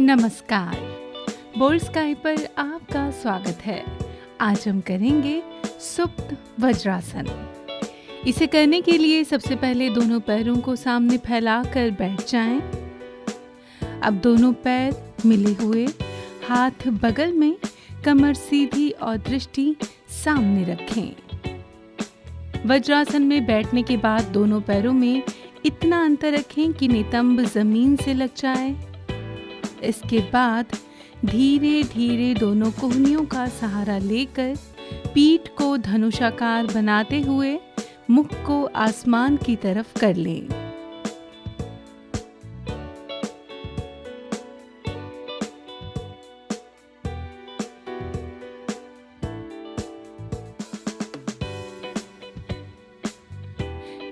नमस्कार, bold sky पर आपका स्वागत है। आज हम करेंगे सुप्त वज्रासन। इसे करने के लिए सबसे पहले दोनों पैरों को सामने फैलाकर बैठ जाएं। अब दोनों पैर मिले हुए, हाथ बगल में, कमर सीधी और दृष्टि सामने रखें। वज्रासन में बैठने के बाद दोनों पैरों में इतना अंतर रखें कि नितंब जमीन से लग जाए। इसके बाद धीरे धीरे दोनों कोहनियों का सहारा लेकर पीठ को धनुषाकार बनाते हुए मुख को आसमान की तरफ कर लें।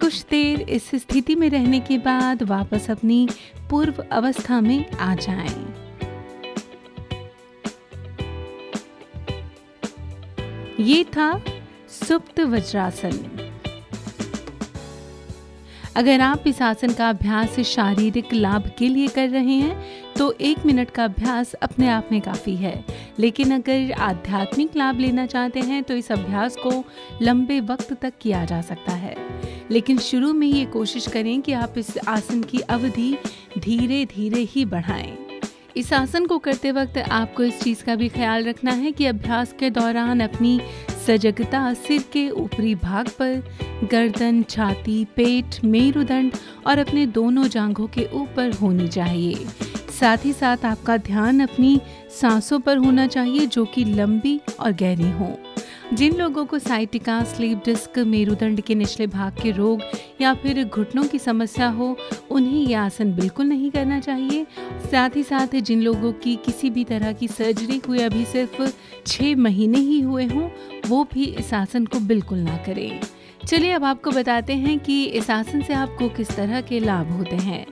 कुछ देर इस स्थिति में रहने के बाद वापस अपनी पूर्व अवस्था में आ जाएं। ये था सुप्त वज्रासन। अगर आप इस आसन का अभ्यास शारीरिक लाभ के लिए कर रहे हैं तो 1 मिनट का अभ्यास अपने आप में काफ़ी है, लेकिन अगर आध्यात्मिक लाभ लेना चाहते हैं तो इस अभ्यास को लंबे वक्त तक किया जा सकता है। लेकिन शुरू में ये कोशिश करें कि आप इस आसन की अवधि धीरे धीरे ही बढ़ाएं। इस आसन को करते वक्त आपको इस चीज़ का भी ख्याल रखना है कि अभ्यास के दौरान अपनी सजगता सिर के ऊपरी भाग पर, गर्दन, छाती, पेट, मेरुदंड और अपने दोनों जांघों के ऊपर होनी चाहिए। साथ ही साथ आपका ध्यान अपनी सांसों पर होना चाहिए जो कि लंबी और गहरी हो। जिन लोगों को साइटिका, स्लीप डिस्क, मेरुदंड के निचले भाग के रोग या फिर घुटनों की समस्या हो, उन्हें यह आसन बिल्कुल नहीं करना चाहिए। साथ ही साथ जिन लोगों की किसी भी तरह की सर्जरी हुए अभी सिर्फ 6 महीने ही हुए हों, वो भी इस आसन को बिल्कुल ना करें। चलिए अब आपको बताते हैं कि इस आसन से आपको किस तरह के लाभ होते हैं।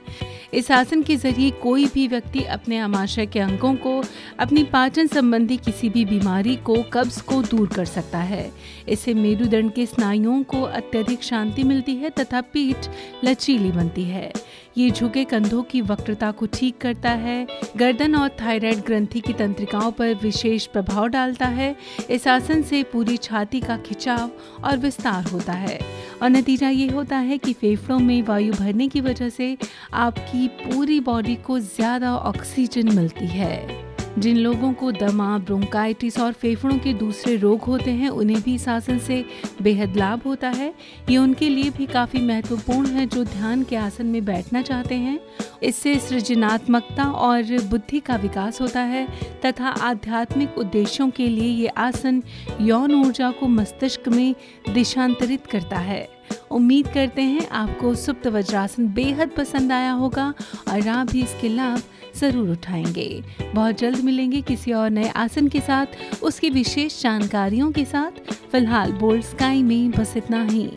इस आसन के जरिए कोई भी व्यक्ति अपने आमाशय के अंगों को, अपनी पाचन संबंधी किसी भी बीमारी को, कब्ज को दूर कर सकता है। इससे मेरुदंड के स्नायुओं को अत्यधिक शांति मिलती है तथा पीठ लचीली बनती है। ये झुके कंधों की वक्रता को ठीक करता है, गर्दन और थायराइड ग्रंथि की तंत्रिकाओं पर विशेष प्रभाव डालता है। इस आसन से पूरी छाती का खिंचाव और विस्तार होता है और नतीजा ये होता है कि फेफड़ों में वायु भरने की वजह से आपकी पूरी बॉडी को ज़्यादा ऑक्सीजन मिलती है। जिन लोगों को दमा, ब्रोंकाइटिस और फेफड़ों के दूसरे रोग होते हैं, उन्हें भी इस आसन से बेहद लाभ होता है। ये उनके लिए भी काफ़ी महत्वपूर्ण है जो ध्यान के आसन में बैठना चाहते हैं। इससे सृजनात्मकता और बुद्धि का विकास होता है तथा आध्यात्मिक उद्देश्यों के लिए ये आसन यौन ऊर्जा को मस्तिष्क में दिशांतरित करता है। उम्मीद करते हैं आपको सुप्त वज्रासन बेहद पसंद आया होगा और आप भी इसके लाभ ज़रूर उठाएंगे। बहुत जल्द मिलेंगे किसी और नए आसन के साथ, उसकी विशेष जानकारियों के साथ। फिलहाल बोल्ड स्काई में बस इतना ही।